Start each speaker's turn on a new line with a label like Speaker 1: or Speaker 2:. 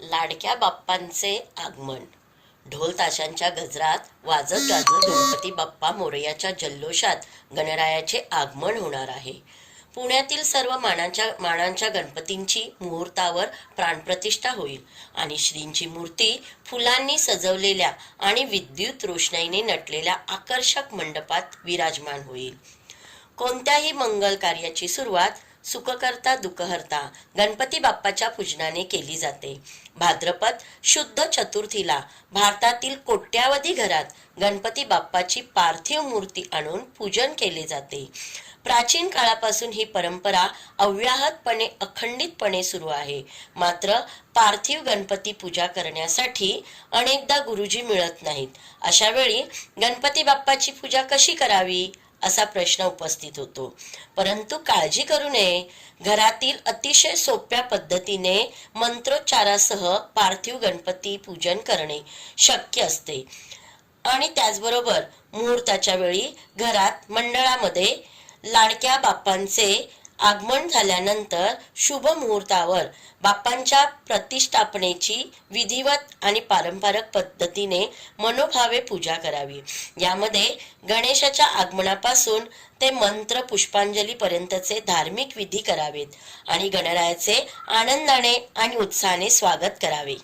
Speaker 1: लाडक्या बाप्पांचे आगमन. ढोल ताशांच्या गजरात वाजत गाजत गणपती बाप्पा मोरयाच्या जल्लोषात गणरायाचे आगमन होणार आहे. पुण्यातील सर्व मानांच्या गणपतींची मुहूर्तावर प्राणप्रतिष्ठा होईल आणि श्रींची मूर्ती फुलांनी सजवलेल्या आणि विद्युत रोषणाईने नटलेल्या आकर्षक मंडपात विराजमान होईल. कोणत्याही मंगल कार्याची सुरुवात सुखकर्ता दुःखहर्ता गणपती बाप्पाच्या पूजनाने केली जाते. भाद्रपद शुद्ध चतुर्थीला भारतातील कोट्यावधी घरात गणपती बाप्पाची पार्थिव मूर्ती आणून पूजन केले जाते. प्राचीन काळापासून ही परंपरा अव्याहतपणे अखंडितपणे सुरू आहे. मात्र पार्थिव गणपती पूजा करण्यासाठी अनेकदा गुरुजी मिळत नाहीत. अशा वेळी गणपती बाप्पाची पूजा कशी करावी असा प्रश्न उपस्थित होतो. परंतु काळजी करू नये. घरातील अतिशय सोप्या पद्धतीने मंत्रोच्चारासह पार्थिव गणपती पूजन करणे शक्य असते. आणि त्याचबरोबर मुहूर्ताच्या वेळी घरात मंडळामध्ये लाडक्या बाप्पांचे आगमन झाल्यानंतर शुभ मुहूर्तावर बाप्पांच्या प्रतिष्ठापनेची विधिवत आणि पारंपरिक पद्धतीने मनोभावे पूजा करावी. यामध्ये गणेशाच्या आगमनापासून ते मंत्र पुष्पांजली पर्यंतचे धार्मिक विधी करावेत आणि गणरायाचे आनंदाने आणि उत्साहाने स्वागत करावे.